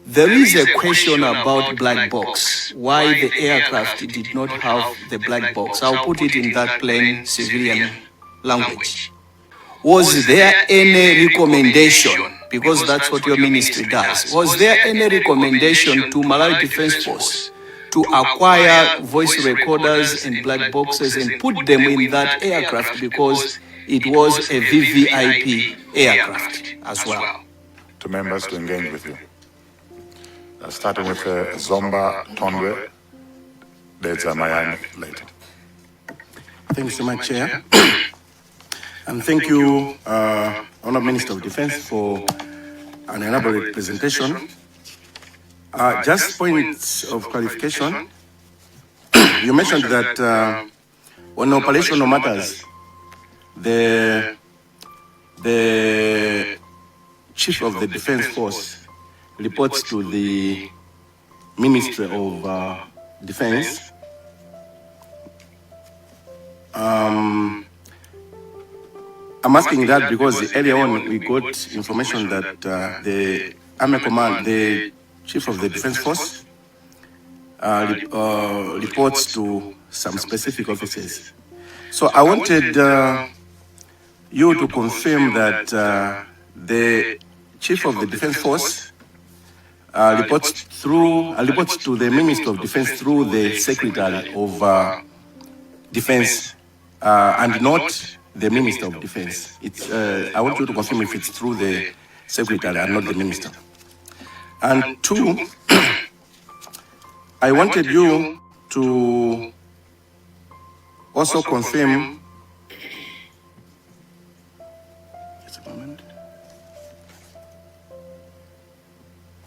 There is a question about black box, why the aircraft did not have the black box. I'll put it in that plain civilian language. Was there any recommendation, because that's what your ministry does, was there any recommendation to Malawi Defense Force to acquire voice recorders and black boxes and put them in that aircraft because it was a VVIP aircraft as well? To members to engage with you. Starting with Zomba Tondwe, there's Mayani later. Thank you so much, Chair. And thank you, Honourable Minister of Defence, for an elaborate presentation. Just points of clarification. You mentioned that on operational matters, the Chief of the Defence Force reports to the Ministry of Defence. I'm asking that because earlier on we got information that the Army Command, the Chief of the Defence Force, reports to some specific officers. So I wanted you to confirm that the Chief of the Defence Force reports to the Minister of Defence through the Secretary of Defence and not the Minister of Defence. I want you to confirm if it's through the Secretary and not the Minister. And two, I wanted you to also confirm. Just a moment.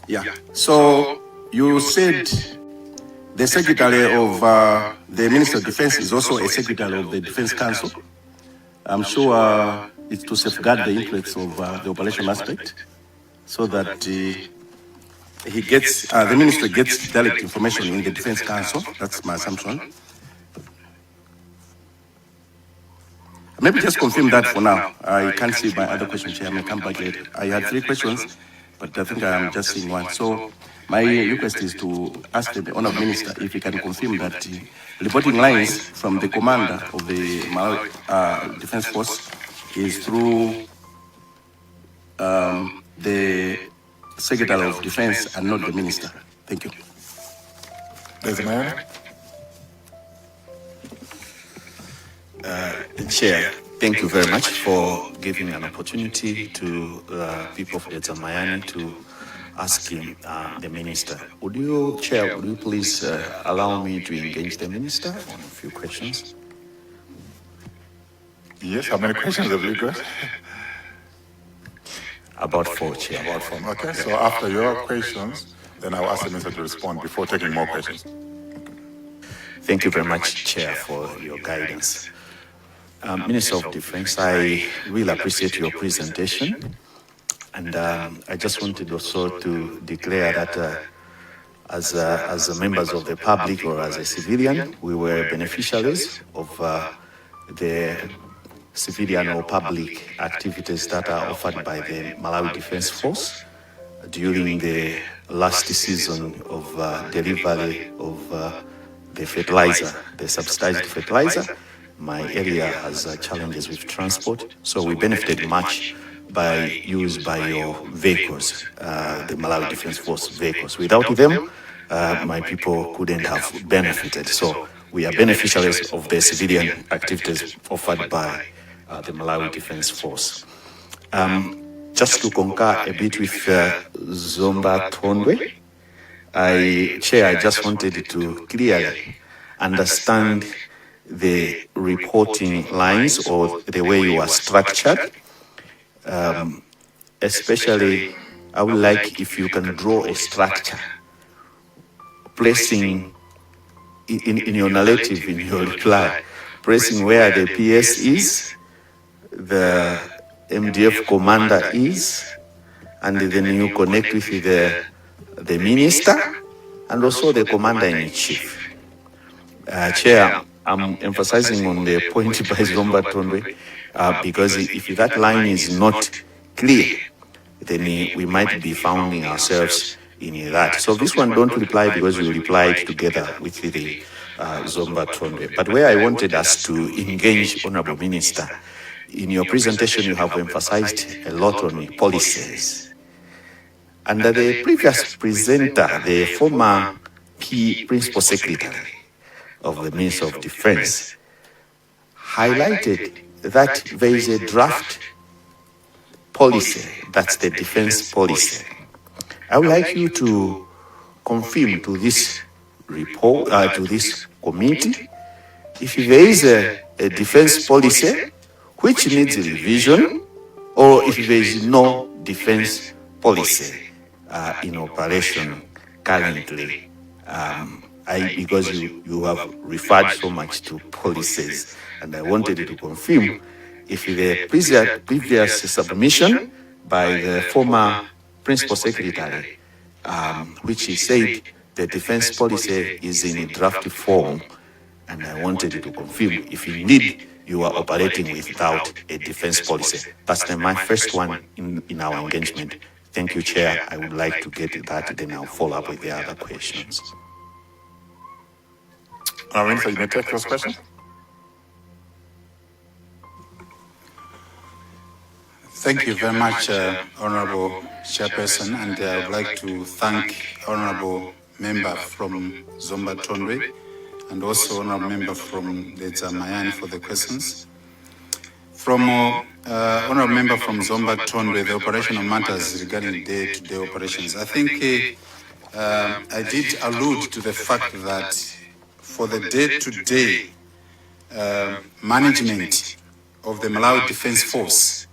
Yeah. So you said the Secretary of the Minister of Defence is also a Secretary of the Defence Council. I'm sure it's to safeguard the interests of the operational aspect, so that he gets the minister gets direct information in the Defence Council. That's my assumption. Maybe just confirm that for now. I can't see my other question, Chair. I may come back later. I had 3 questions, but I think I'm just seeing 1. So my request is to ask the Honourable Minister if he can confirm that reporting lines from the commander of the Malawi Defence Force is through the Secretary of Defence and not the Minister. Thank you. There's a man. Chair, thank you very much for giving me an opportunity to people of Etsamayani to ask him, the Minister. Chair, would you please allow me to engage the Minister on a few questions? Yes, how many questions have you got? About 4, Chair. About 4. Okay, so after your questions, then I'll ask the Minister to respond before taking more questions. Thank you very much, Chair, for your guidance. Minister of Defence, I really appreciate your presentation. And I just wanted also to declare that as members of the public or as a civilian, we were beneficiaries of the civilian or public activities that are offered by the Malawi Defence Force during the last season of delivery of the fertilizer, the subsidized fertilizer. My area has challenges with transport, so we benefited much by use by your vehicles, the Malawi Defence Force vehicles. Without them, my people couldn't have benefited. So we are beneficiaries of the civilian activities offered by the Malawi Defence Force. Just to concur a bit with Zomba Tondwe, Chair, I just wanted to clearly understand the reporting lines or the way you are structured. Especially, I would like if you can draw a structure, placing in your narrative, in your reply, placing where the PS is, the MDF commander is, and then you connect with the minister and also the commander-in-chief. Chair, I'm emphasizing on the point by Zomba Tondwe, because if that line is not clear, then we might be finding ourselves in that. So this one don't reply because you replied together with the Zomba Tondwe. But where I wanted us to engage, Honorable Minister, in your presentation you have emphasized a lot on policies. Under the previous presenter, the former Principal Secretary of the Ministry of Defense highlighted that there is a draft policy, that's the defense policy. I would like you to confirm to this report, to this committee, if there is a defense policy which needs revision, or if there is no defense policy in operation currently. Because you have referred so much to policies, and I wanted to confirm if the previous submission by the former Principal Secretary, which he said the defense policy is in a draft form, and I wanted to confirm if indeed you are operating without a defense policy. That's my first one in our engagement. Thank you, Chair. I would like to get that, then I'll follow up with the other questions. Minister, you may take those questions. Thank you very much, Honorable Chairperson, and I would like to thank Honorable Member from Zomba Tondwe and also Honorable Member from Nyasa for the questions. From Honorable Member from Zomba Tondwe, the operational matters regarding day-to-day operations, I think I did allude to the fact that for the day-to-day management of the Malawi Defense Force,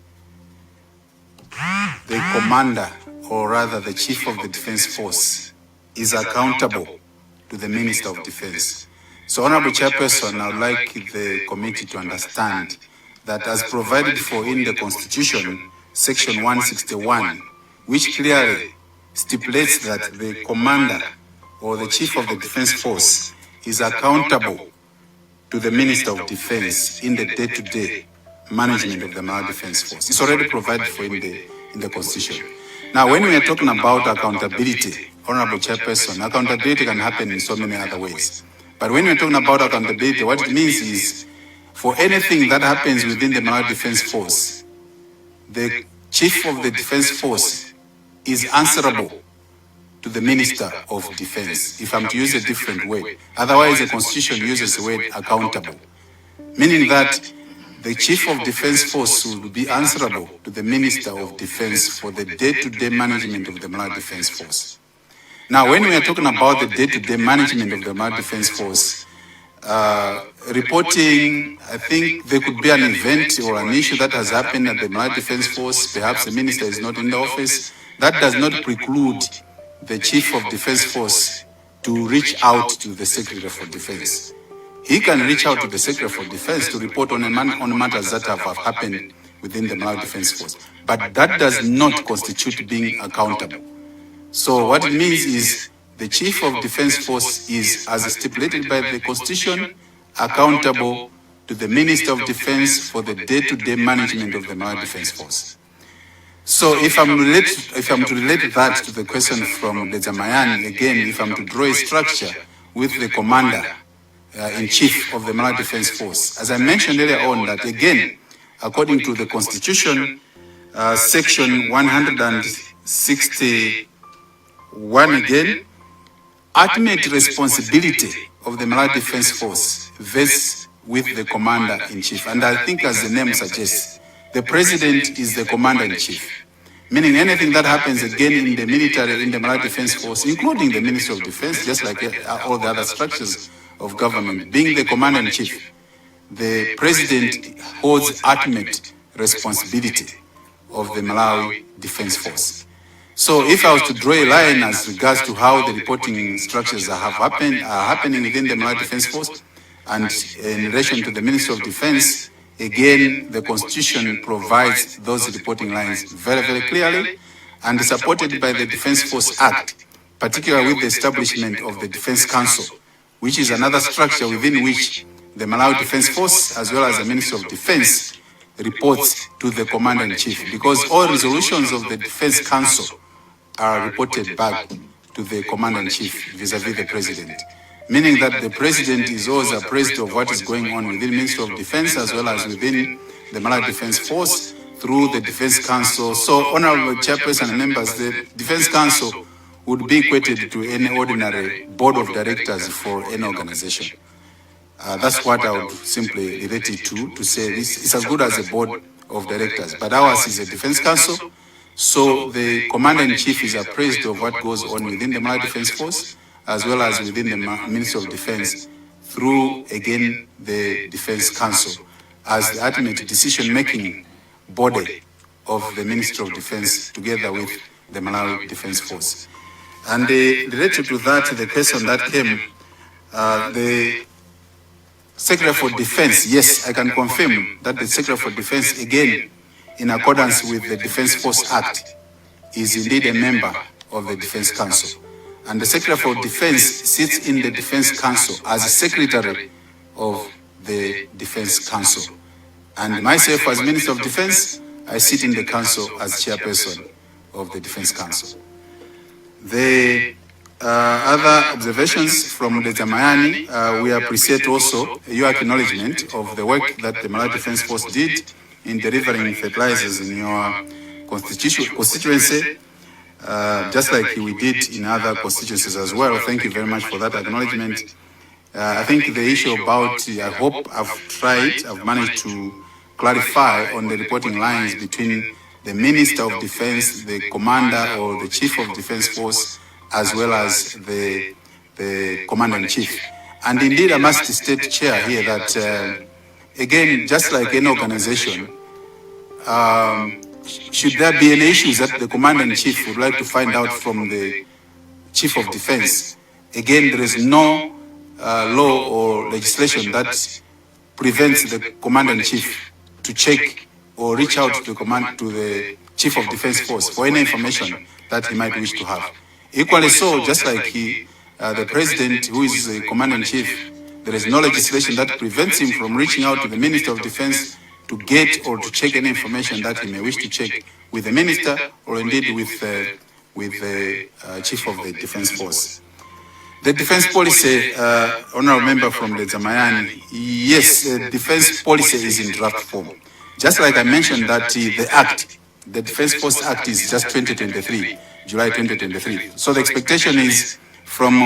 the commander, or rather the chief of the Defense Force, is accountable to the Minister of Defense. So, Honorable Chairperson, I would like the committee to understand that as provided for in the Constitution, Section 161, which clearly stipulates that the commander or the chief of the Defense Force is accountable to the Minister of Defense in the day-to-day management of the Malawi Defense Force. It's already provided for in the Constitution. Now, when we are talking about accountability, Honorable Chairperson, accountability can happen in so many other ways. But when we're talking about accountability, what it means is for anything that happens within the Malawi Defense Force, the chief of the Defense Force is answerable to the Minister of Defense, if I'm to use a different word. Otherwise, the Constitution uses the word accountable, meaning that the Chief of Defense Force will be answerable to the Minister of Defense for the day-to-day management of the Malawi Defense Force. Now, when we are talking about the day-to-day management of the Malawi Defense Force, reporting, I think there could be an event or an issue that has happened at the Malawi Defense Force, perhaps the Minister is not in the office, that does not preclude the Chief of Defense Force to reach out to the Secretary for Defense. He can reach out to the Secretary for Defense to report on matters that have happened within the Malawi Defense Force. But that does not constitute being accountable. So what it means is the Chief of Defense Force is, as stipulated by the Constitution, accountable to the Minister of Defense for the day-to-day management of the Malawi Defense Force. So if I'm to relate that to the question from Nyasa, again, if I'm to draw a structure with the Commander in Chief of the Malawi Defense Force, as I mentioned earlier on, that again, according to the Constitution, Section 161 again, ultimate responsibility of the Malawi Defense Force vests with the Commander-in-Chief. And I think, as the name suggests, the President is the Commander-in-Chief, meaning anything that happens again in the military, in the Malawi Defense Force, including the Ministry of Defense, just like all the other structures of government, being the Commander-in-Chief, the President holds ultimate responsibility of the Malawi Defense Force. So if I was to draw a line as regards to how the reporting structures are happening within the Malawi Defense Force, and in relation to the Ministry of Defense, again, the Constitution provides those reporting lines very, very clearly, and supported by the Defense Force Act, particularly with the establishment of the Defense Council, which is another structure within which the Malawi Defense Force, as well as the Ministry of Defense, reports to the Commander-in-Chief, because all resolutions of the Defense Council are reported back to the commander-in-chief vis-a-vis the president, meaning that the president is always apprised of what is going on within the Ministry of Defense as well as within the Malawi Defense Force through the Defense Council. So, Honorable Chairperson and members, the Defense Council would be equated to any ordinary board of directors for any organization. That's what I would simply relate it to say this is as good as a board of directors. But ours is a Defense Council, so the Commander-in-Chief is appraised of what goes on within the Malawi Defense Force, as well as within the Ministry of Defense, through, again, the Defense Council, as the ultimate decision-making body of the Ministry of Defense, together with the Malawi Defense Force. And related to that, the question that came, the Secretary for Defense, yes, I can confirm that the Secretary for Defense, again, in accordance with the Defense Force Act, is indeed a member of the Defense Council. And the Secretary for Defense sits in the Defense Council as a Secretary of the Defense Council. And myself, as Minister of Defense, I sit in the Council as Chairperson of the Defense Council. The other observations from the Zamayani, we appreciate also your acknowledgement of the work that the Malawi Defense Force did in delivering fertilizers in your constituency, just like we did in other constituencies as well. Thank you very much for that acknowledgement. I think the issue about, I hope I've managed to clarify on the reporting lines between the Minister of Defense, the Commander or the Chief of Defense Force, as well as the Commander-in-Chief. And indeed, I must state, Chair, here that, again, just like any organization, should there be any issues that the Commander-in-Chief would like to find out from the Chief of Defense, again, there is no law or legislation that prevents the Commander-in-Chief to check or reach out to the Chief of Defense Force for any information that he might wish to have. Equally so, just like the President, who is the Commander-in-Chief, there is no legislation that prevents him from reaching out to the Minister of Defense to get or to check any information that he may wish to check with the Minister or indeed with the Chief of the Defense Force. The defense policy, Honourable Member from the Zamayani, yes, the defense policy is in draft form. Just like I mentioned that the Act, the Defense Force Act is just 2023, July 2023. So the expectation is from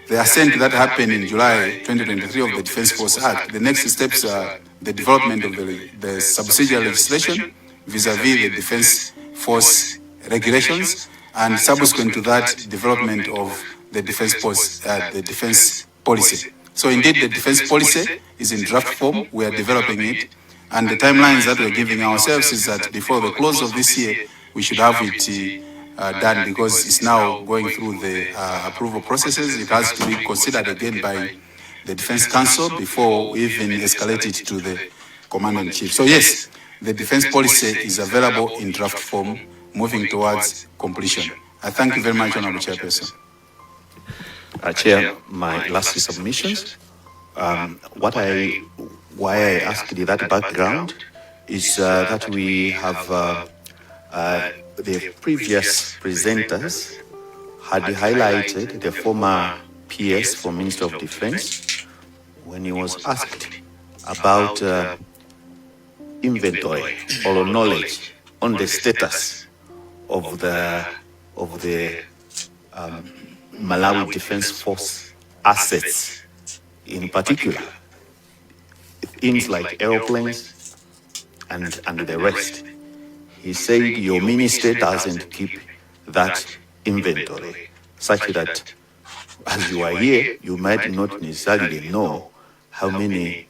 the assent that happened in July 2023 of the Defense Force Act, the next steps are the development of the subsidiary legislation vis-a-vis the Defense Force regulations, and subsequent to that, development of the defense policy. So indeed, the defense policy is in draft form. We are developing it. And the timelines that we're giving ourselves is that before the close of this year, we should have it done, because it's now going through the approval processes. It has to be considered again by the Defense Council before we even escalate it to the Commander-in-Chief. So yes, the defense policy is available in draft form, moving towards completion. I thank you very much, Honourable Chairperson. Chair, my last submissions. Why I asked that background is that we have the previous presenters had highlighted the former PS for Minister of Defense when he was asked about inventory or knowledge on the status of the Malawi Defense Force assets, in particular things like airplanes and the rest. He said your minister doesn't keep that inventory, such that as you are here, you might not necessarily know how many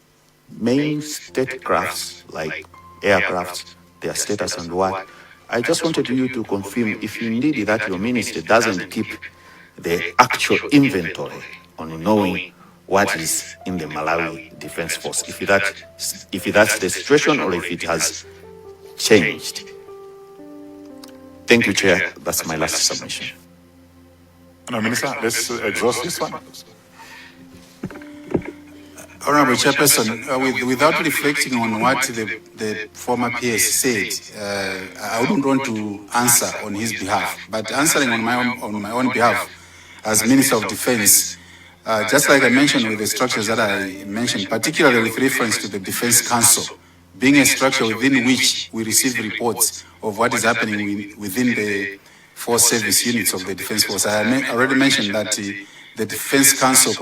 main statecrafts, like aircrafts, their status and what. I just wanted you to confirm if indeed that your minister doesn't keep the actual inventory on knowing what is in the Malawi Defense Force, if that's the situation or if it has changed. Thank you, Chair. That's my last submission. No, Minister, let's exhaust this one. Honorable Chairperson, without reflecting on what the former PS said, I wouldn't want to answer on his behalf, but answering on my own behalf as Minister of Defense, just like I mentioned with the structures that I mentioned, particularly with reference to the Defense Council, being a structure within which we receive reports of what is happening within the 4 service units of the Defense Force. I already mentioned that the Defense Council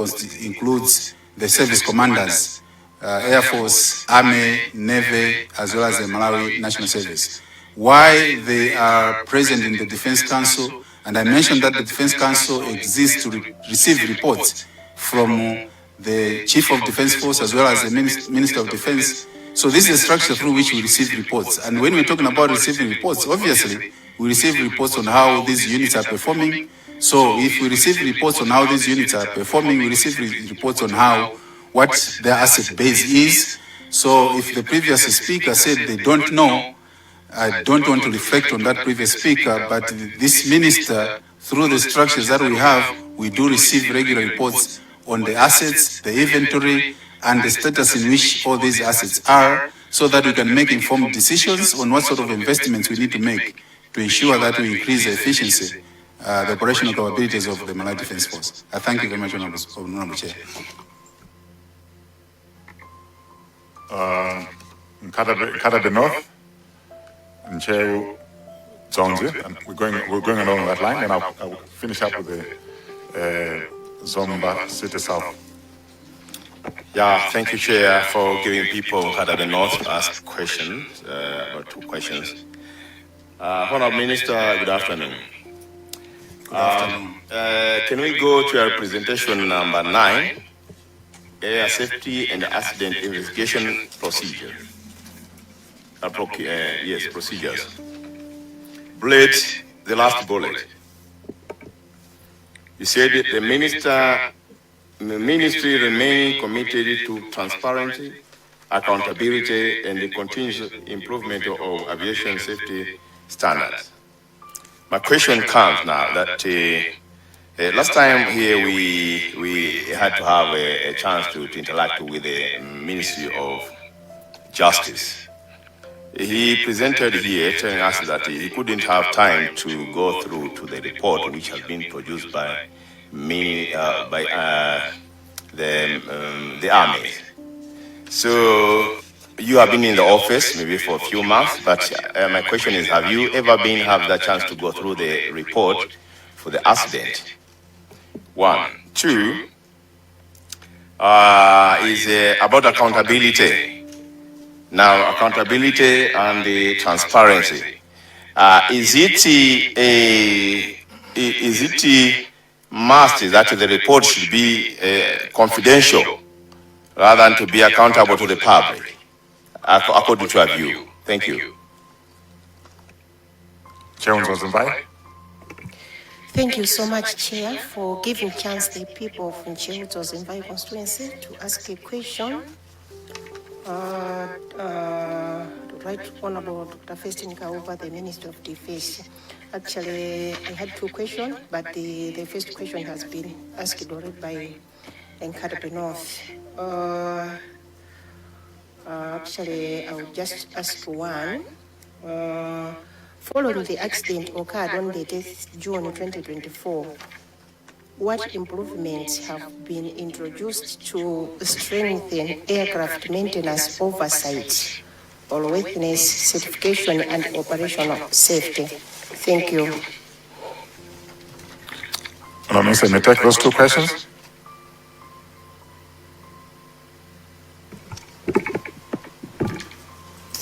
includes the service commanders, Air Force, Army, Navy, as well as the Malawi National Service. Why they are present in the Defense Council, and I mentioned that the Defense Council exists to receive reports from the Chief of Defense Force as well as the Minister of Defense. So this is a structure through which we receive reports. And when we're talking about receiving reports, obviously, we receive reports on how these units are performing. So if we receive reports on how these units are performing, we receive reports on what their asset base is. So if the previous speaker said they don't know, I don't want to reflect on that previous speaker, but this minister, through the structures that we have, we do receive regular reports on the assets, the inventory, and the status in which all these assets are, so that we can make informed decisions on what sort of investments we need to make to ensure that we increase the efficiency, the operational capabilities of the Malawi Defense Force. I thank you very much, Honorable Chair. Nkata North, Chair Zonzi, and we're going along that line, and I'll finish up with the Zomba City South. Yeah, thank you, Chair, for giving people Nkata North to ask questions, or 2 questions. Honorable Minister, good afternoon. Good afternoon. Can we go to our presentation number 9, Air Safety and Accident Investigation Procedure? Yes, procedures. Bullet, the last bullet. You said the ministry remain committed to transparency, accountability, and the continuous improvement of aviation safety standards. My question comes now that last time here we had to have a chance to interact with the Ministry of Justice. He presented here telling us that he couldn't have time to go through to the report which has been produced by the Army. So you have been in the office maybe for a few months, but my question is, have you ever have that chance to go through the report for the accident? 1. 2 is about accountability. Now, accountability and the transparency. Is it must that the report should be confidential rather than to be accountable to the public, according to our view? Thank you. Chair Zimbai. Thank you so much, Chair, for giving chance the people of Nyasa constituency to ask a question. Right Honorable Dr. Felix Kaupa, the Minister of Defense. Actually, I had 2 questions, but the first question has been asked already by Nkata North. Actually, I will just ask 1. Following the accident occurred on the 10th June 2024, what improvements have been introduced to strengthen aircraft maintenance oversight, airworthiness certification, and operational safety? Thank you. Honourable Minister, may I take those 2 questions?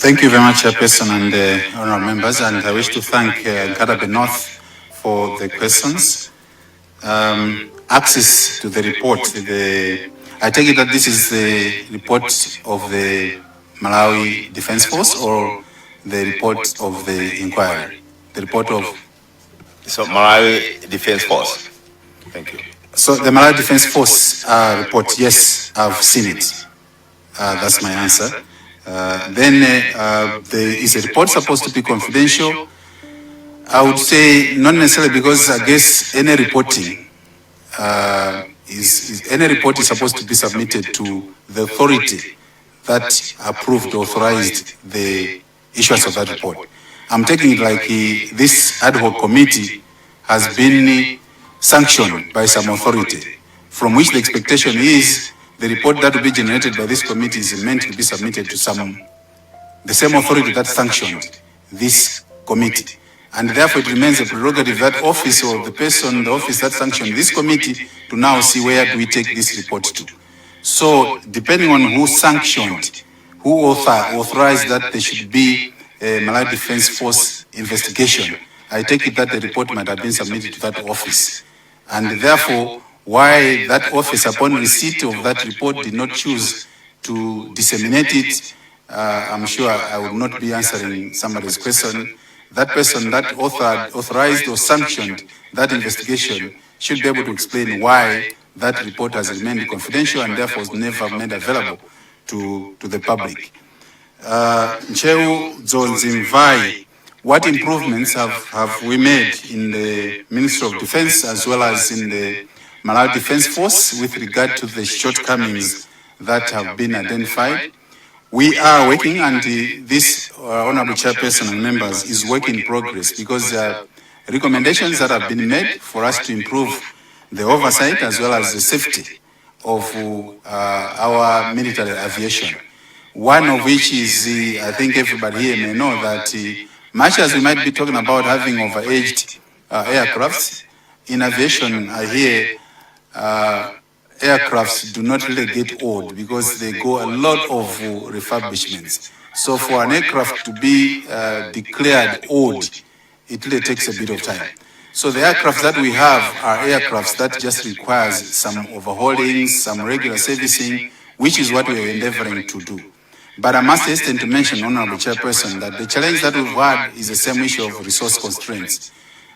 Thank you very much, Chairperson and honourable members, and I wish to thank Nkata North for the questions. Access to the report, I take it that this is the report of the Malawi Defense Force or the report of the inquiry? The report of... So Malawi Defense Force. Thank you. So the Malawi Defense Force report, yes, I've seen it. That's my answer. Then is a report supposed to be confidential? I would say not necessarily, because I guess any reporting any report is supposed to be submitted to the authority that approved, authorized the issuance of that report. I'm taking it like this ad hoc committee has been sanctioned by some authority, from which the expectation is the report that will be generated by this committee is meant to be submitted to the same authority that sanctioned this committee. And therefore it remains a prerogative of that office or the person, the office that sanctioned this committee, to now see where do we take this report to. So depending on who sanctioned, who authorized that there should be a Malawi Defense Force investigation, I take it that the report might have been submitted to that office. And therefore, why that office, upon receipt of that report, did not choose to disseminate it, I'm sure I will not be answering somebody's question. That person that authorized or sanctioned that investigation should be able to explain why that report has remained confidential and therefore was never made available to the public. Ncheu Dzonzimvai, what improvements have we made in the Ministry of Defense as well as in the Malawi Defense Force with regard to the shortcomings that have been identified? We are working, and this Honorable Chairperson and members is work in progress, because there are recommendations that have been made for us to improve the oversight as well as the safety of our military aviation. One of which is, I think everybody here may know that much as we might be talking about having overaged aircrafts, in aviation I hear aircrafts do not really get old because they go a lot of refurbishments. So for an aircraft to be declared old, it really takes a bit of time. So the aircraft that we have are aircrafts that just requires some overhauling, some regular servicing, which is what we are endeavoring to do. But I must hasten to mention, Honorable Chairperson, that the challenge that we've had is the same issue of resource constraints.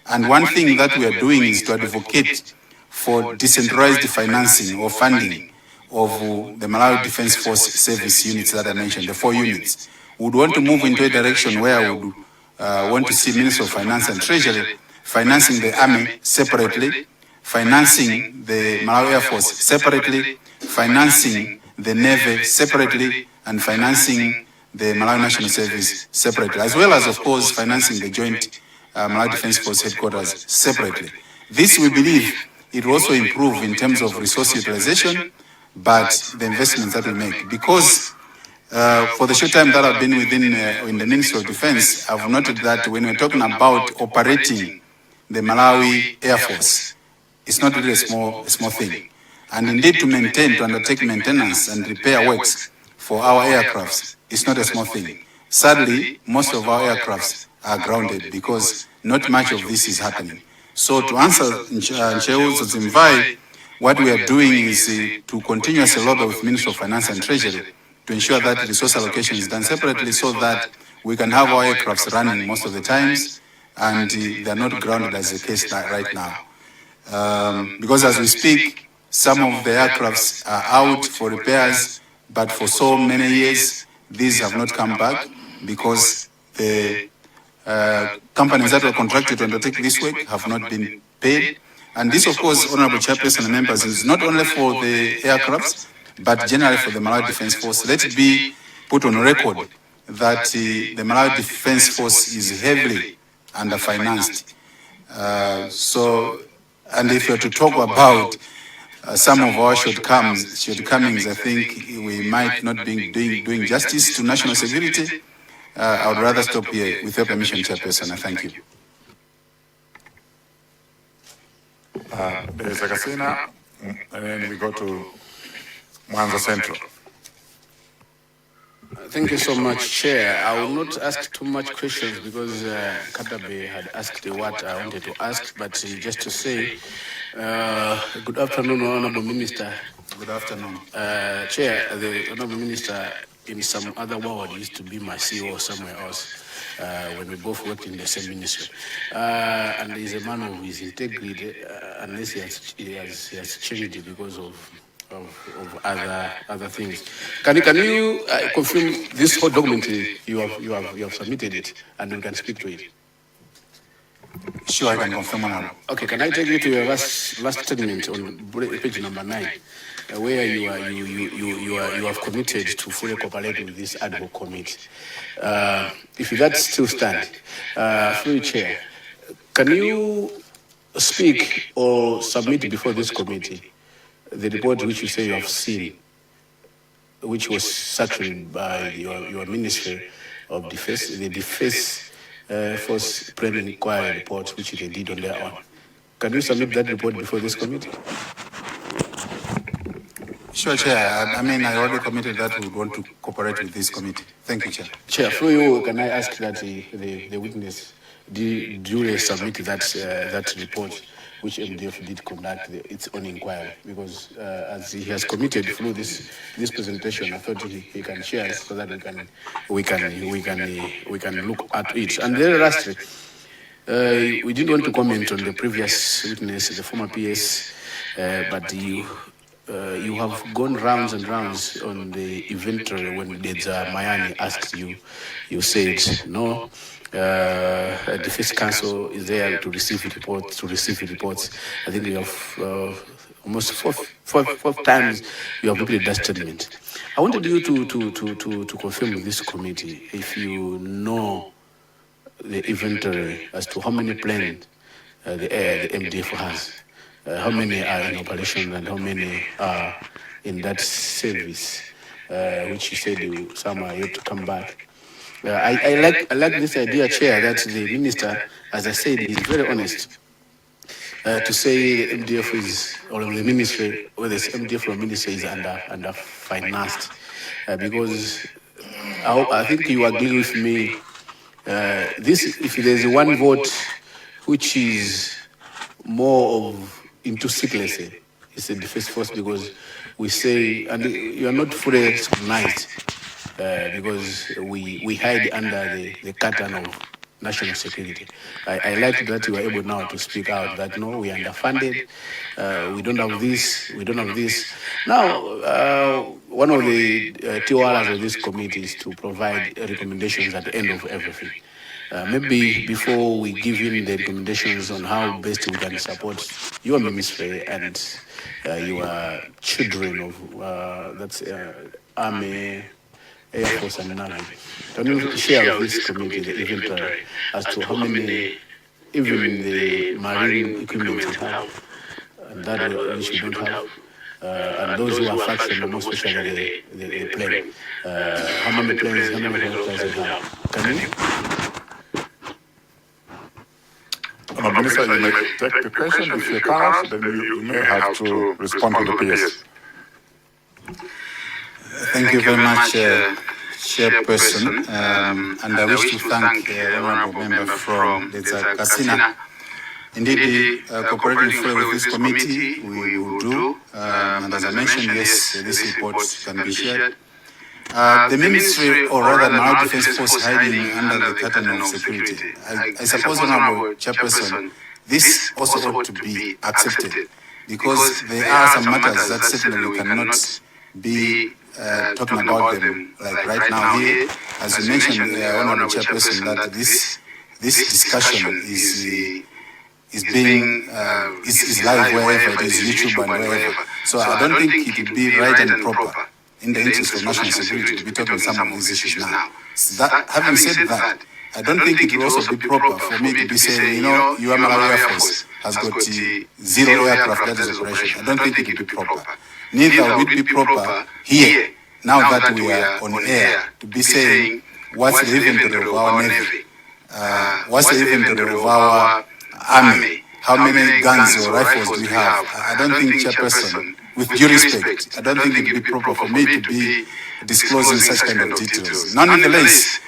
And one thing that we are doing is to advocate for decentralized financing or funding of the Malawi Defense Force service units that I mentioned, the 4 units. We would want to move into a direction where we would want to see Minister of Finance and Treasury financing the Army separately, financing the Malawi Air Force separately, financing the Navy separately, and financing the Malawi National Service separately, as well as, of course, financing the joint Malawi Defense Force headquarters separately. This, we believe, it will also improve in terms of resource utilization, but the investments that we make. Because for the short time that I've been in the Ministry of Defense, I've noted that when we're talking about operating the Malawi Air Force, it's not really a small thing. And indeed, to undertake maintenance and repair works for our aircrafts, it's not a small thing. Sadly, most of our aircrafts are grounded because not much of this is happening. So to answer Ncheu Dzonzimvai, what we are doing is to continuously lobby with Ministry of Finance and Treasury to ensure that resource allocation is done separately so that we can have our aircrafts running most of the times and they are not grounded as the case right now. Because as we speak, some of the aircrafts are out for repairs, but for so many years, these have not come back because the companies that were contracted to undertake this work have not been paid. And this, of course, Honorable Chairperson and members, is not only for the aircrafts, but generally for the Malawi Defense Force. Let it be put on record that the Malawi Defense Force is heavily underfinanced. And if you're to talk about some of our shortcomings, I think we might not be doing justice to national security. I would rather stop here with your permission, Chairperson. I thank you. There's a Casina, and then we go to Mwanza Central. Thank you so much, Chair. I will not ask too much questions because Kadabe had asked what I wanted to ask, but just to say, good afternoon, Honorable Minister. Good afternoon. Chair, the Honorable Minister in some other world used to be my CEO somewhere else when we both worked in the same ministry. And he's a man of his integrity, unless he has changed it because of other things. Can you confirm this whole document you have submitted it, and we can speak to it? Sure, I can confirm, Honorable. Okay, can I take you to your last statement on page number 9, where you have committed to fully cooperate with this ad hoc committee? If that still stands, through Chair, can you speak or submit before this committee the report which you say you have seen, which was sanctioned by your Ministry of Defense, the Defense Force Planning Inquiry report, which they did on their own? Can you submit that report before this committee? Sure, Chair. I mean, I already committed that we want to cooperate with this committee. Thank you, Chair. Chair, through you, can I ask that the witness duly submit that report which MDF did conduct its own inquiry, because as he has committed through this presentation, I thought he can share it so that we can look at it. And then lastly, we didn't want to comment on the previous witness, the former PS, but you have gone rounds and rounds on the inventory. When Mayani asked you, you said no. The Defense Council is there to receive reports. I think you have almost four times you have repeated that statement. I wanted you to confirm with this committee if you know the inventory as to how many planes the MDF has, how many are in operation and how many are in that service, which you said some are yet to come back. I like this idea, Chair, that the minister, as I said, is very honest to say the MDF is, or the ministry, whether it's MDF or ministry, is under financed, because I think you agree with me. If there's one vote which is more of into secrecy, it's the Defense Force, because we say, and you are not fully recognized. Because we hide under the curtain of national security. I like that you are able now to speak out that no, we are underfunded, we don't have this. Now, one of the TORs of this committee is to provide recommendations at the end of everything. Maybe before we give in the recommendations on how best we can support your ministry and your children of that's Army, Air Force and Navy. Can you share with this committee the inventory as to how many, even the marine equipment you have, and that which you don't have, and those who are fractional, most especially the plane. How many planes, how many helicopters you have? Can you? Minister, you may take the question. If you can't, then you may have to respond to the PS. Thank you very much, Chairperson. And I wish to thank the honorable member from Kasina. Indeed, cooperating fully with this committee, we will do. And as I mentioned, yes, this report can be shared. The ministry, or rather now Defense Force, hiding under the curtain of security. I suppose, Honorable Chairperson, this also ought to be accepted, because there are some matters that certainly we cannot be talking about them like right now here. As you mentioned, Honorable Chairperson, that this discussion is being is live wherever it is, YouTube and wherever. So I don't think it would be right and proper in the interest of national security to be talking some of these issues now. Having said that, I don't think it will also be proper for me to be saying, your Malawi Air Force has got 0 aircraft that is operational. I don't think it will be proper. Neither will it be proper here, now that we are on air, to be saying what's the inventory of our Navy, what's the inventory of our Army, how many guns or rifles do we have. I don't think, Chairperson, with due respect, I don't think it would be proper for me to be disclosing such kind of details. Nonetheless,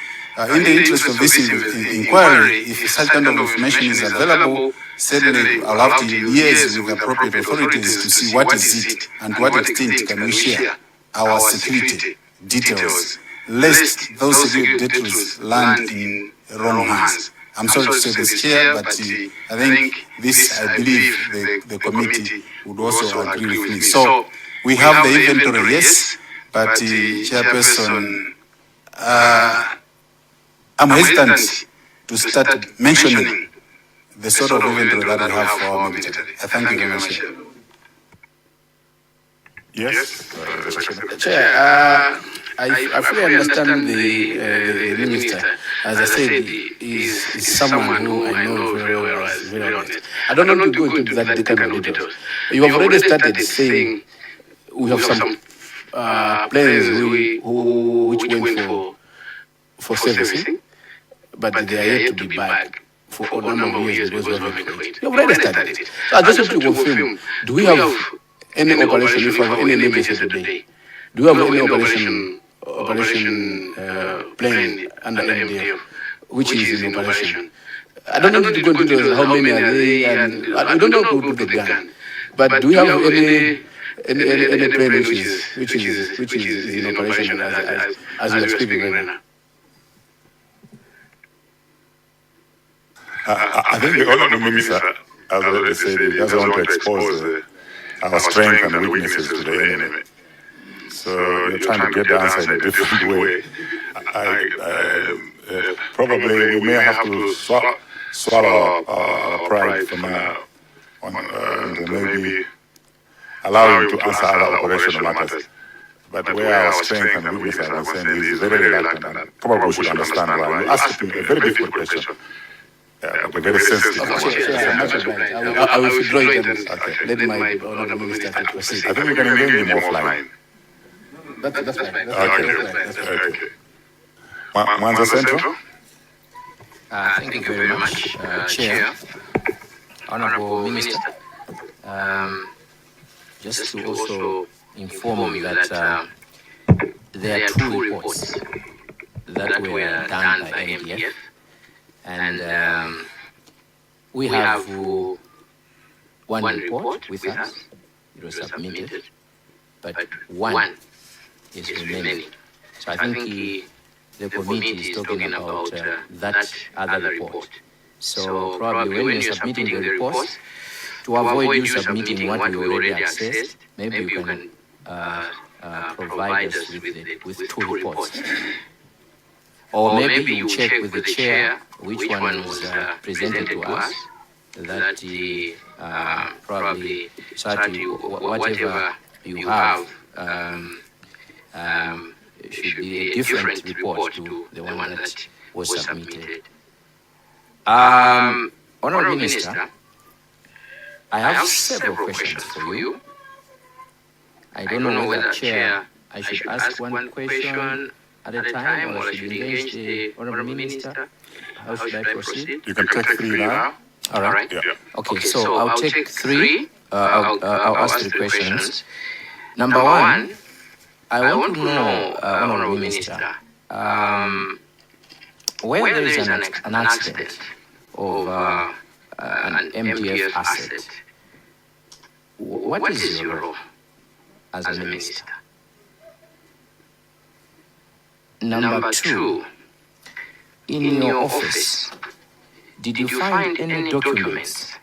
in the interest of this inquiry, if such kind of information is available, certainly I'll have to liaise with appropriate authorities to see what is it and to what extent can we share our security details, lest those security details land in wrong hands. I'm sorry to say this, Chair, but I think this, I believe, the committee would also agree with me. So we have the inventory, yes, but Chairperson, I'm hesitant to start mentioning the sort of inventory that we have for our military. Thank you very much, Chair. Yes. Chair, I fully understand the minister. As I said, is someone who I know very well, very honest. I don't want to go into that kind of details. You have already started saying we have some planes which went for servicing, but they are yet to be back for a number of years because we haven't waited. You have already started it. So I just want to confirm, do we have any operation, if we have any emergency today? Do we have any operation plane under MDF which is in operation? I don't know to go into how many are they, and I don't know who put the gun. But do we have any plane which is in operation as we are speaking right now? I think the Honourable Minister, as already said, he doesn't want to expose our strength and weaknesses to the enemy. So you're trying to get the answer in a different way. Probably we may have to swallow our pride from and maybe allow him to answer other operational matters. But where our strength and weaknesses are concerned, he is very reluctant, and probably we should understand why. You asked him a very difficult question. But very sensitive. I will withdraw it and let my Honourable Minister to proceed. I think we can engage him offline. That's fine. Okay. Mwanza Central? Thank you very much, Chair. Honourable Minister, just to also inform you that there are two reports that were done by MDF, and we have one report with us. It was submitted, but one is remaining. So I think the committee is talking about that other report. So probably when you're submitting the reports, to avoid you submitting what you already accessed, maybe you can provide us with two reports. Or maybe you check with the chair which one was presented to us, that probably whatever you have should be a different report to the one that was submitted. Honourable Minister, I have several questions for you. I don't know whether, Chair, I should ask one question at a time, or I should engage the Honourable Minister? How should I proceed? You can take three now. All right. Yeah. Okay, so I'll take three. I'll ask three questions. Number one, I want to know, Honourable Minister, where there is an accident of an MDF asset, what is your role as a minister? Number two, in your office, did you find any documents,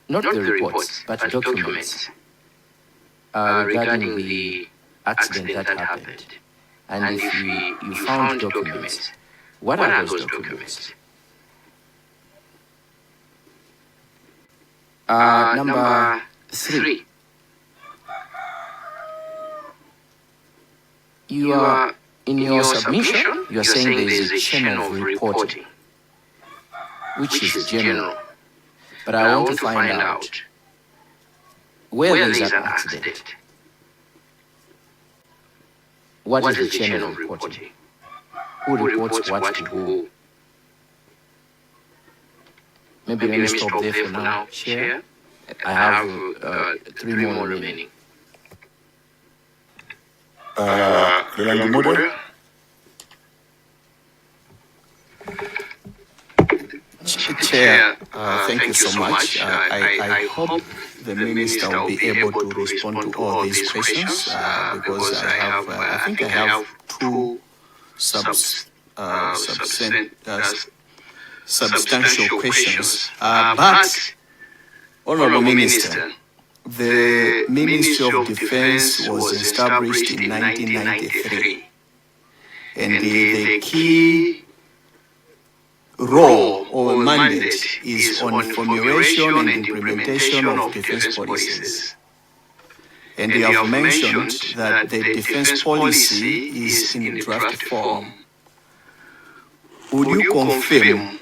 not the reports, but documents regarding the accident that happened? And if you found documents, what are those documents? Number three, you are, in your submission, you are saying there is a chain of reporting, which is general. But I want to find out where there is an accident. What is the chain of reporting? Who reports what to who? Maybe let me stop there for now, Chair. I have 3 more remaining. Chair, thank you so much. I hope the Minister will be able to respond to all these questions because I think I have two substantial questions. But, Honourable Minister, the Ministry of Defence was established in 1993, and the key role or mandate is on formulation and implementation of defense policies. And you have mentioned that the defense policy is in draft form. Would you confirm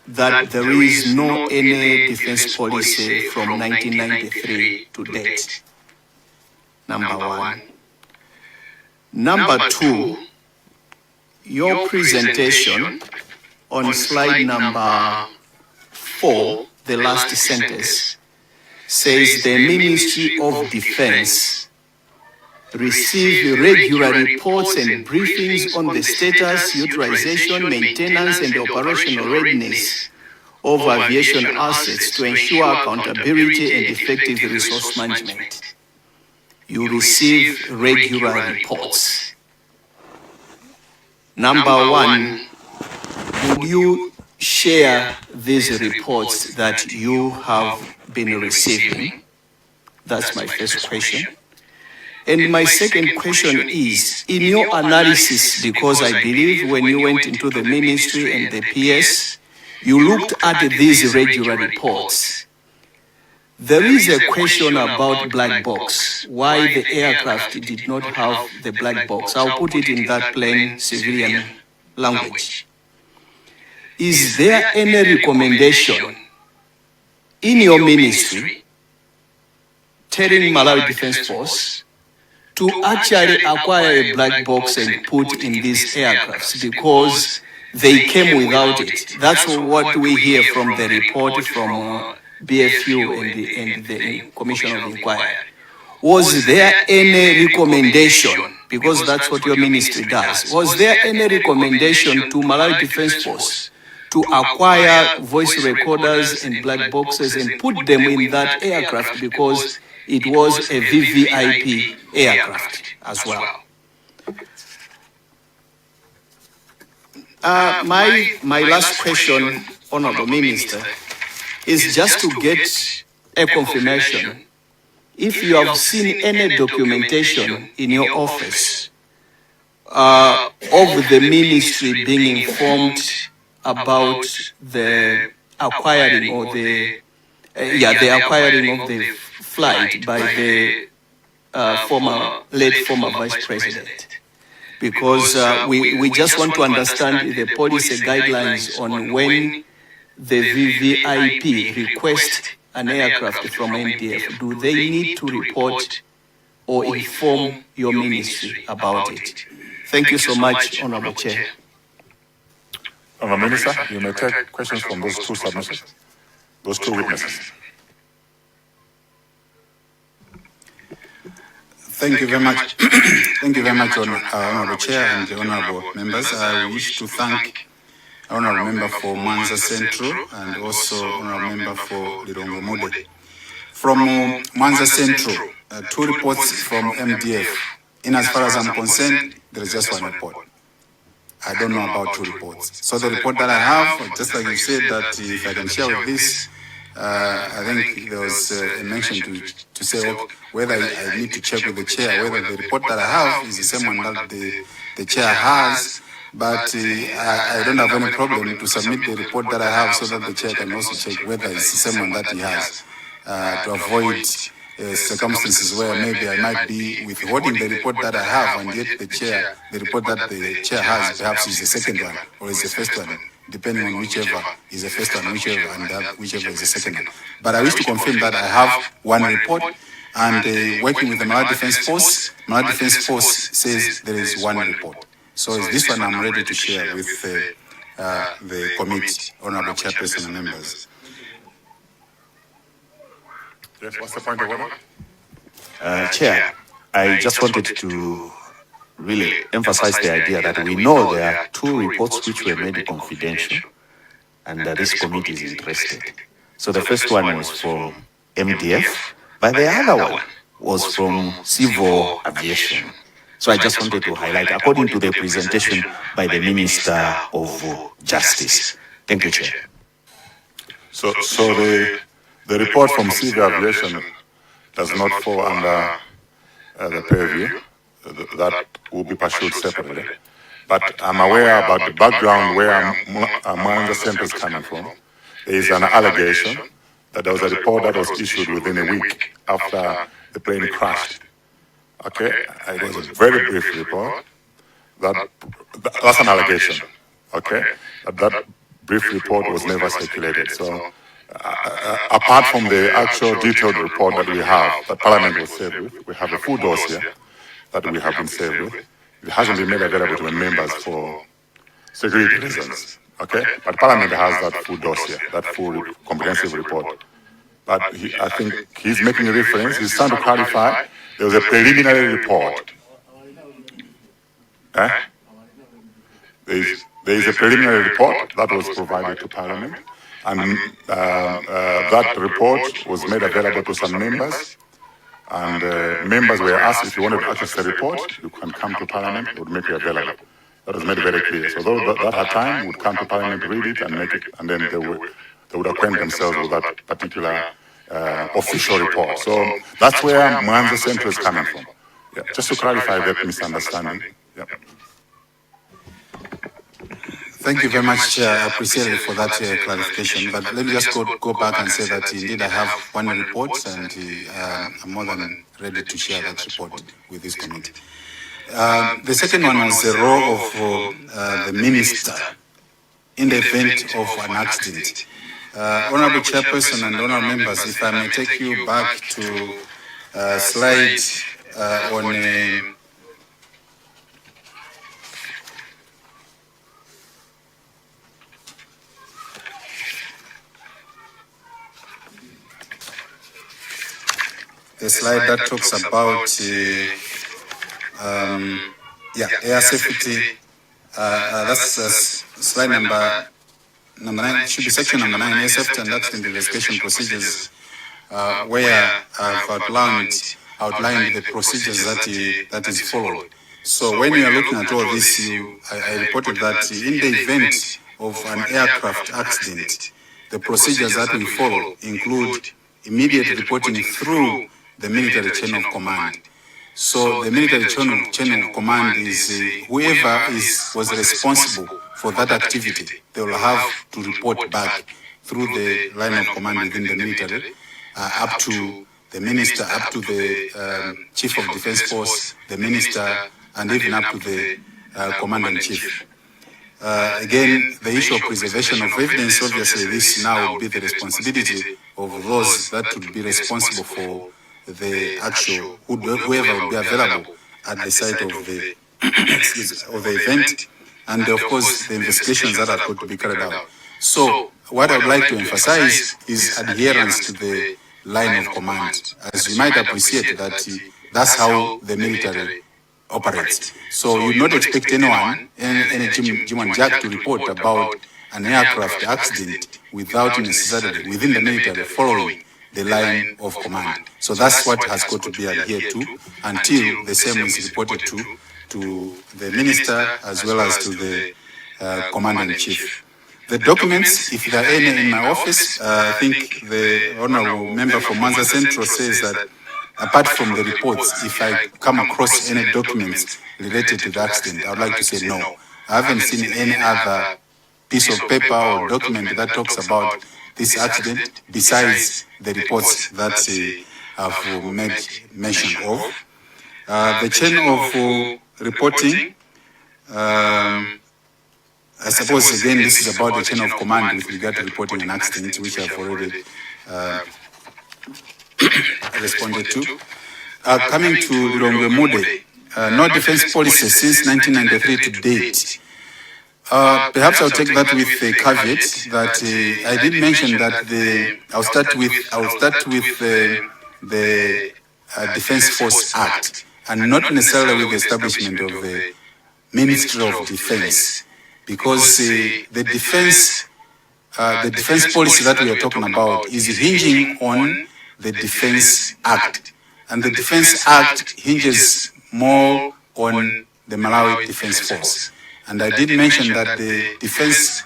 that there is no any defense policy from 1993 to date? Number one. Number two, your presentation on slide number 4, the last sentence, says the Ministry of Defense receive regular reports and briefings on the status, utilization, maintenance, and operational readiness of aviation assets to ensure accountability and effective resource management. You receive regular reports. Number one, would you share these reports that you have been receiving? That's my first question. And my second question is, in your analysis, because I believe when you went into the ministry and the PS, you looked at these regular reports. There is a question about black box, why the aircraft did not have the black box. I'll put it in that plain civilian language. Is there any recommendation in your ministry telling Malawi Defense Force to actually acquire a black box and put in these aircrafts because they came without it? That's what we hear from the report from BFU and the Commission of Inquiry. Was there any recommendation, because that's what your ministry does, was there any recommendation to Malawi Defense Force to acquire voice recorders and black boxes and put them in that aircraft because it was a VVIP aircraft as well? My last question, Honorable Minister, is just to get a confirmation if you have seen any documentation in your office of the ministry being informed about the acquiring or the acquiring of the flight by the late former Vice President. Because we just want to understand the policy guidelines on when the VVIP request an aircraft from NDF. Do they need to report or inform your ministry about it? Thank you so much, Honorable Chair. Honorable Minister, you may take questions from those two submissions, those two witnesses. Thank you very much. Thank you very much, Honorable Chair and Honorable members. I wish to thank Honorable Member for Mwanza Central and also Honorable Member for Lirongo Mode. From Mwanza Central, 2 reports from MDF. In as far as I'm concerned, there is just 1 report. I don't know about 2 reports. So the report that I have, just like you said, that if I can share with this, I think there was a mention to say whether I need to check with the chair, whether the report that I have is the same one that the chair has. But I don't have any problem to submit the report that I have so that the chair can also check whether it's the same one that he has, to avoid circumstances where maybe I might be withholding the report that I have and yet the report that the chair has perhaps is the second one or is the first one, depending on whichever is the first one, whichever is the second one. But I wish to confirm that I have 1 report, and working with the Malawi Defense Force says there is 1 report. So this one I'm ready to share with the committee, Honorable Chairperson and members. Yes, what's the point of order? Chair, I just wanted to really emphasize the idea that we know there are 2 reports which were made confidential and this committee is interested. So the first one was from MDF, but the other one was from Civil Aviation. So I just wanted to highlight, according to the presentation by the Minister of Justice. Thank you, Chair. So the report from Civil Aviation does not fall under the purview. That will be pursued separately. but I'm aware about the background where Mwanza Center is coming from. There is an allegation that there was a report that was issued within a week after the plane crashed. Okay, it was a very brief report. That's an allegation. Okay, that brief report was never circulated. So, apart from the actual detailed report that we have, that Parliament was served with, we have a full dossier that we have been served with. It hasn't been made available to the members for security reasons. Okay, but Parliament has that full dossier, that full comprehensive report. But I think he's making a reference. He's trying to clarify. There was a preliminary report. There is a preliminary report that was provided to Parliament, and that report was made available to some members, and members were asked, if you wanted to access the report, you can come to Parliament, it would make it available. That was made very clear. So those that had time would come to Parliament, read it, and make it, and then they would acquaint themselves with that particular official report. So that's where Mwanza Central is coming from. Yeah, just to clarify that misunderstanding. Yeah. Thank you very much, Chair. I appreciate it for that clarification. But let me just go back and say that indeed I have one report, and I'm more than ready to share that report with this committee. The second one was the role of the minister in the event of an accident. Honorable Chairperson and honorable members, if I may take you back to slide on the slide that talks about air safety. That's slide number 9. It should be section number 9, air safety and accident investigation procedures, where I've outlined the procedures that is followed. So when you are looking at all this, I reported that in the event of an aircraft accident, the procedures that we follow include immediate reporting through the military chain of command. So the military chain of command is whoever was responsible for that activity, they will have to report back through the line of command within the military, up to the minister, up to the chief of defense force, the minister, and even up to the commander-in-chief. Again, the issue of preservation of evidence, obviously this now will be the responsibility of those that would be responsible for the actual, whoever will be available at the site of the of the event, and of course the investigations that are going to be carried out. So what I'd like to emphasize is adherence to the line of command. As you might appreciate that that's how the military operates. So you not expect anyone, any Jim and Jack, to report about an aircraft accident without necessarily within the military following the line of command. So that's what has got to be adhered to until the same is reported to the minister as well as to the commander-in-chief. The documents, if there are any in my office, I think the honorable member from Mwanza Central says that apart from the reports, if I come across any documents related to the accident, I would like to say no. I haven't seen any other piece of paper or document that talks about this accident besides the reports that I've made mention of. The chain of reporting, I suppose again this is about the chain of command with regard to reporting an accident, which I've already responded to. Coming to Lilongwe Mude, no defense policy since 1993 to date. Perhaps I'll take that with a caveat that I did mention that I'll start with the Defense Force Act, and not necessarily with the establishment of the Ministry of Defense, because the defense policy that we are talking about is hinging on the Defense Act, and the Defense Act hinges more on the Malawi Defense Force. And I did mention that the Defense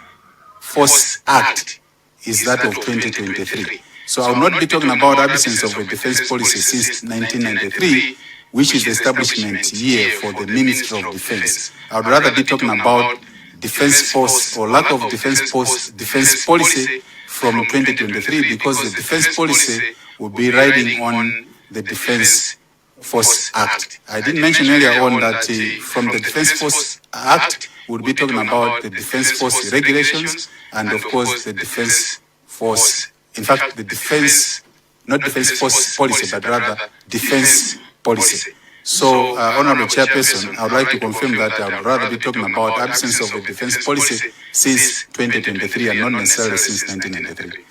Force Act is that of 2023. So I will not be talking about absence of a defense policy since 1993, which is the establishment year for the Ministry of Defense. I would rather be talking about defense force or lack of defense policy from 2023, because the defense policy will be riding on the Defense Force Act. I did mention earlier on that from the Defense Force Act, we'll be talking about the Defense Force regulations and of course the Defense Force, in fact the Defense, not Defense Force policy, but rather Defense policy. So, Honorable Chairperson, I would like to confirm that I would rather be talking about absence of a defense policy since 2023 and not necessarily since 1993.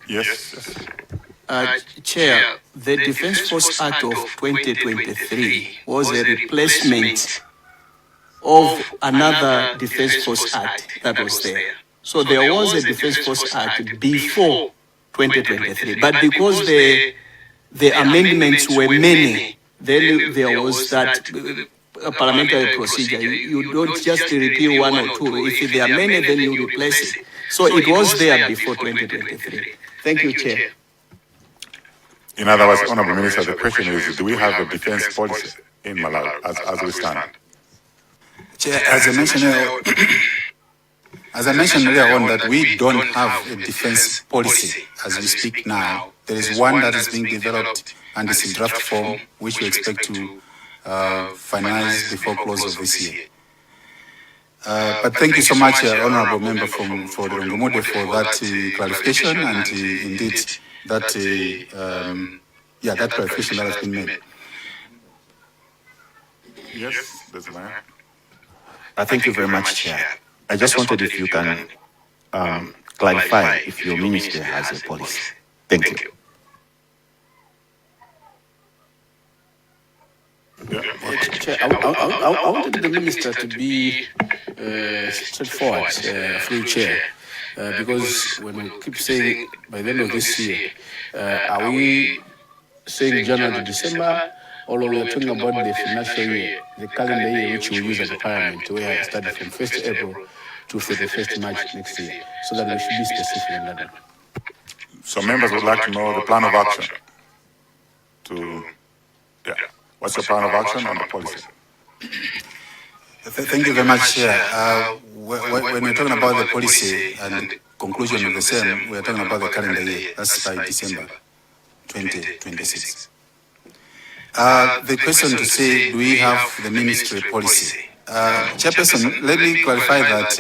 Yes. Chair, the Defense Force Act of 2023 was a replacement of another Defense Force Act that was there. So there was a Defense Force Act before 2023, but because the amendments were many, then there was that parliamentary procedure. You don't just repeal one or two. If there are many, then you replace it. So it was there before 2023. Thank you, Chair. In other words, Honorable Minister, the question is, do we have a defense policy in Malawi as we stand? Chair, as I mentioned earlier on, that we don't have a defense policy as we speak now. There is one that is being developed and is in draft form, which we expect to finalize before close of this year. But thank you so much, Honorable Member for the Rungumude, for that clarification, and indeed that that clarification that has been made. Yes, there's a man. Thank you very much, Chair. I just wondered if you can clarify if your ministry has a policy. Thank you. Chair, I wanted the minister to be straightforward through Chair, because when we keep saying by the end of this year, are we saying January to December, or we are talking about the financial year, the calendar year which we use as a parliament, where it started from 1st April to 31st March next year, so that we should be specific in that. So members would like to know the plan of action. What's the plan of action on the policy? Thank you very much, Chair. When we're talking about the policy and conclusion of the same, we're talking about the calendar year. That's by December 2026. The question to say, do we have the ministry policy? Chairperson, let me clarify that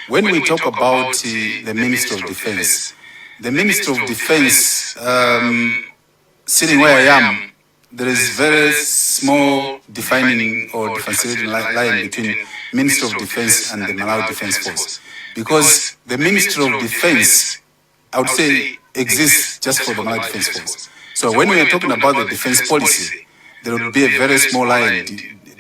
when we talk about the Ministry of Defense, the Ministry of Defense, sitting where I am, there is very small defining or differentiating line between Ministry of Defense and the Malawi Defense Force. Because the Ministry of Defense, I would say, exists just for the Malawi Defense Force. So when we are talking about the defense policy, there will be a very small line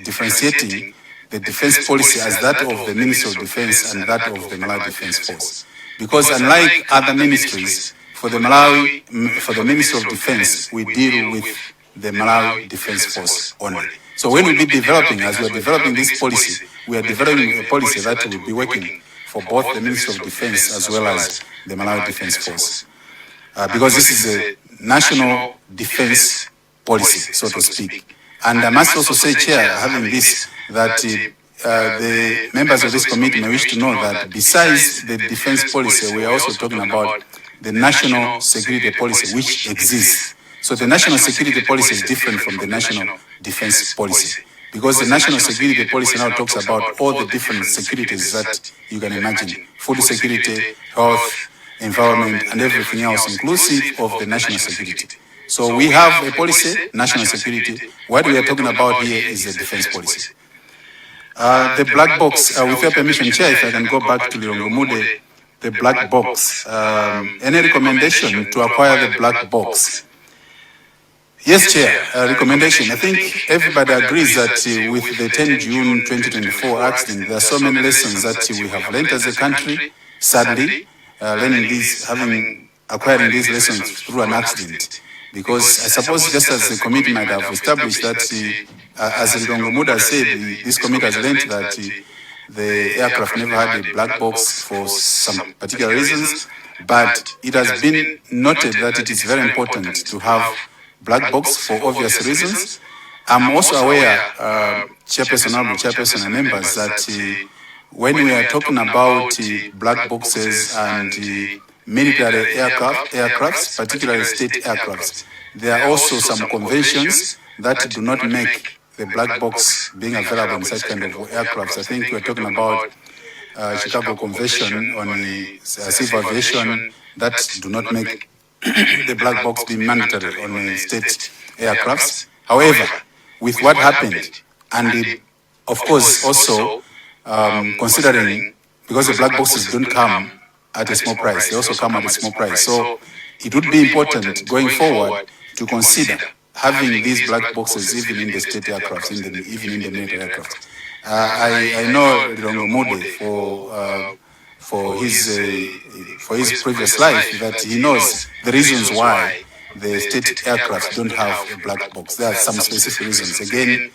differentiating the defense policy as that of the Ministry of Defense and that of the Malawi Defense Force. Because unlike other ministries, for the Ministry of Defense, we deal with the Malawi Defense Force only. So when we be developing, as we are developing this policy, we are developing a policy that will be working for both the Ministry of Defense as well as the Malawi Defense Force. Because this is a national defense policy, so to speak. And I must also say, Chair, having this, that the members of this committee may wish to know that besides the defense policy, we are also talking about the national security policy, which exists. So the national security policy is different from the national defense policy, because the national security policy now talks about all the different securities that you can imagine: food security, health, environment, and everything else, inclusive of the national security. So we have a policy, national security. What we are talking about here is the defense policy. The black box, with your permission, Chair, if I can go back to Lirongumude, the black box. Any recommendation to acquire the black box? Yes, Chair, recommendation. I think everybody agrees that with the 10 June 2024 accident, there are so many lessons that we have learned as a country, sadly, acquiring these lessons through an accident. Because I suppose just as the committee might have established that, as Lirongumude said, this committee has learned that the aircraft never had a black box for some particular reasons, but it has been noted that it is very important to have black box for obvious reasons. I'm also aware, Chairperson, Honorable Chairperson and members, that when we are talking about black boxes and military aircrafts, particularly state aircrafts, there are also some conventions that do not make the black box being available in such kind of aircrafts. I think we're talking about Chicago Convention on civil aviation that do not make the black box be mandatory on state aircrafts. However, with what happened, and of course also considering, because the black boxes don't come at a small price, they also come at a small price. So it would be important going forward to consider having these black boxes even in the state aircrafts, even in the military aircraft. I know Mode for his previous life that he knows the reasons why the state aircraft don't have a black box. There are some specific reasons. Again,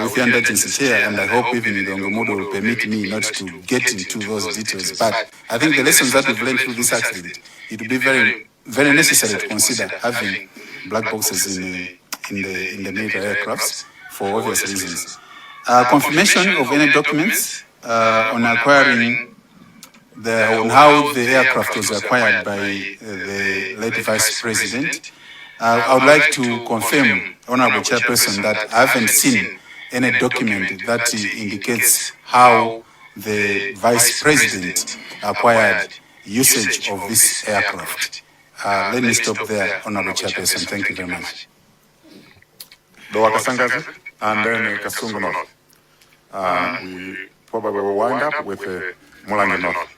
with your undertakings here, and I hope even Mode will permit me not to get into those details. But I think the lessons that we've learned through this accident, it will be very, very necessary to consider having black boxes in the military aircrafts for obvious reasons. Confirmation of any documents on acquiring on how the aircraft was acquired by the late Vice President. I would like to confirm, Honorable Chairperson, that I haven't seen any document that indicates how the Vice President acquired usage of this aircraft. Let me stop there, Honorable Chairperson. Thank you very much. Doa Kasangazi, and then Kasungu North. We probably will wind up with Mulangi North.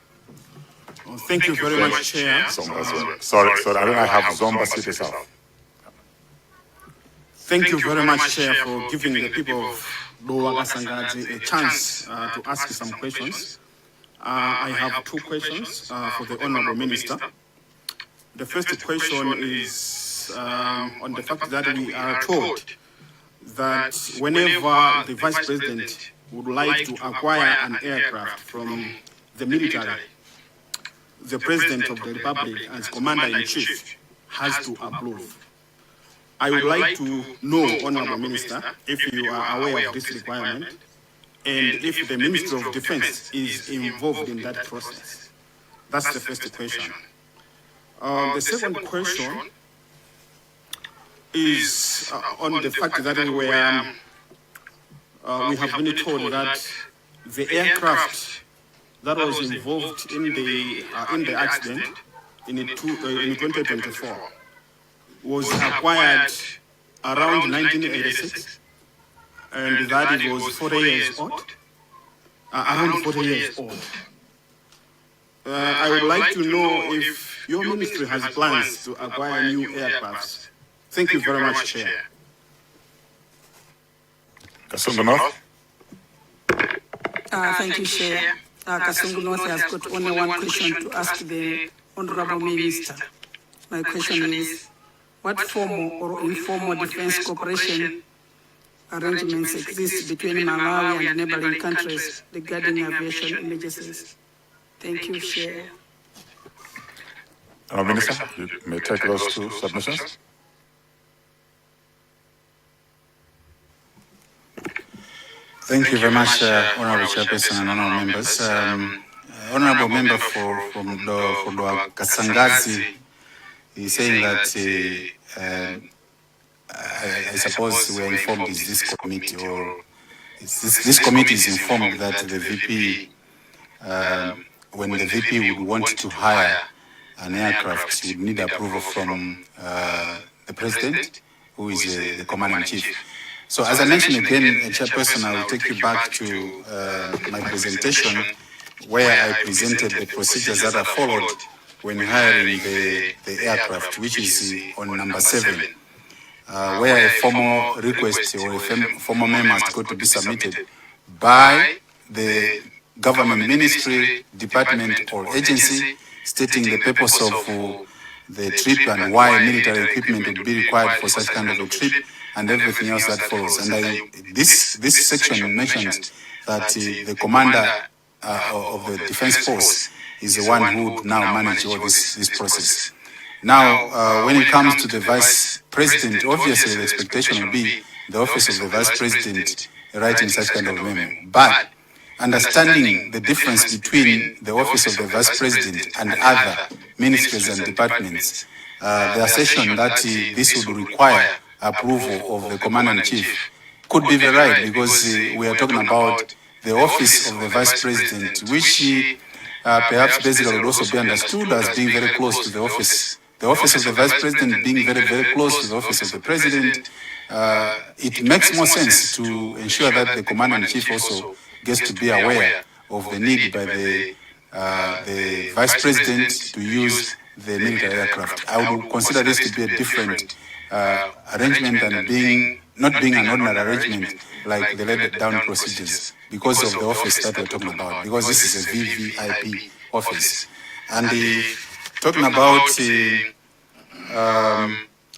Thank you very much, Chair. Sorry, I don't have Zomba City South. Thank you very much, Chair, for giving the people of Doa Kasangazi a chance to ask some questions. I have two questions for the Honorable Minister. The first question is on the fact that we are told that whenever the Vice President would like to acquire an aircraft from the military, the President of the Republic as Commander-in-Chief has to approve. I would like to know, Honorable Minister, if you are aware of this requirement and if the Ministry of Defense is involved in that process. That's the first question. The second question is on the fact that we have been told that the aircraft that was involved in the accident in 2024 was acquired around 1986, and that it was 40 years old, around 40 years old. I would like to know if your ministry has plans to acquire new aircrafts. Thank you very much, Chair. Kasungu North. Thank you, Chair. Kasungu North has got only one question to ask the Honorable Minister. My question is, what formal or informal defense cooperation arrangements exist between Malawi and neighboring countries regarding aviation emergencies? Thank you, Chair. Minister, you may take those two submissions. Thank you very much, Honorable Chairperson and Honorable Members. Honorable Member from the Kasangazi is saying that I suppose we are informed is this committee, or this committee is informed that the VP, when the VP would want to hire an aircraft, would need approval from the President, who is the Commander-in-Chief. So as I mentioned again, Chairperson, I will take you back to my presentation where I presented the procedures that are followed when hiring the aircraft, which is on number 7, where a formal request or a formal memo has got to be submitted by the government ministry, department or agency, stating the purpose of the trip and why military equipment would be required for such kind of a trip, and everything else that follows. And this section mentions that the commander of the defense force is the one who would now manage all this process. Now, when it comes to the Vice President, obviously the expectation will be the office of the Vice President writing such kind of memo. But understanding the difference between the office of the Vice President and other ministries and departments, the assertion that this would require approval of the Commander-in-Chief could be very right, because we are talking about the office of the Vice President, which perhaps basically would also be understood as being very close to the office. The office of the Vice President being very, very close to the office of the President, it makes more sense to ensure that the Commander-in-Chief also gets to be aware of the need by the Vice President to use the military aircraft. I would consider this to be a different arrangement than not being an ordinary arrangement like the laid down procedures, because of the office that we're talking about, because this is a VVIP office. And talking about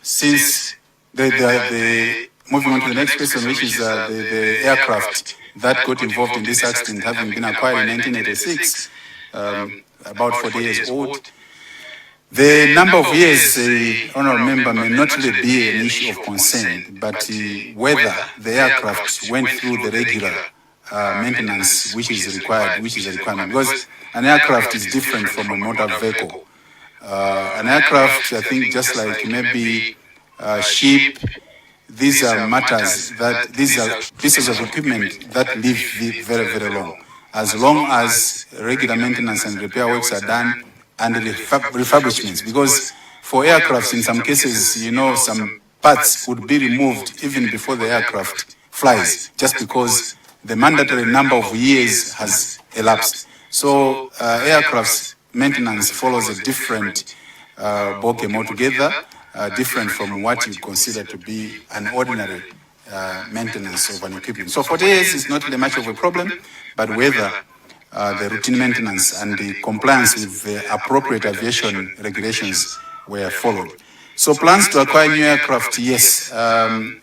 since the moving on to the next question, which is the aircraft that got involved in this accident having been acquired in 1986, about 40 years old. The number of years, honourable member, may not really be an issue of concern, but whether the aircraft went through the regular maintenance which is required, which is a requirement, because an aircraft is different from a motor vehicle. An aircraft, I think, just like maybe a ship, these are matters that, these are pieces of equipment that live very, very long. As long as regular maintenance and repair works are done, and refurbishments, because for aircrafts, in some cases, you know, some parts would be removed even before the aircraft flies, just because the mandatory number of years has elapsed. So aircraft's maintenance follows a different ballgame altogether, different from what you consider to be an ordinary maintenance of an equipment. So 40 years is not really much of a problem, but whether the routine maintenance and the compliance with the appropriate aviation regulations were followed. So plans to acquire new aircraft, yes.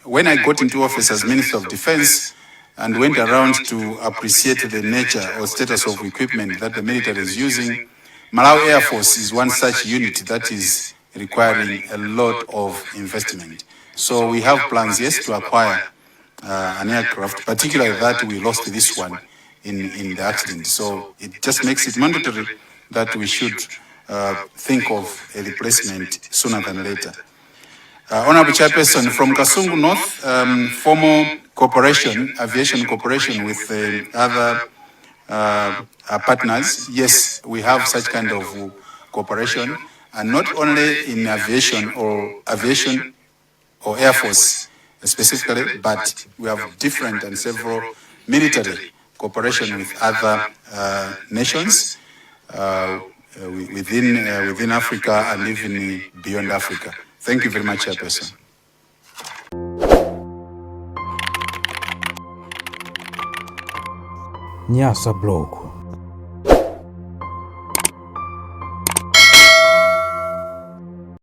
When I got into office as Minister of Defense and went around to appreciate the nature or status of equipment that the military is using, Malawi Air Force is one such unit that is requiring a lot of investment. So we have plans, yes, to acquire an aircraft, particularly that we lost this one in the accident. So it just makes it mandatory that we should think of a replacement sooner than later. Honorable Chairperson, from Kasungu North, formal cooperation, aviation cooperation with other partners, yes, we have such kind of cooperation, and not only in aviation or Air Force specifically, but we have different and several military cooperation with other nations within Africa and even beyond Africa. Thank you very much, Chairperson. Nyasa blog.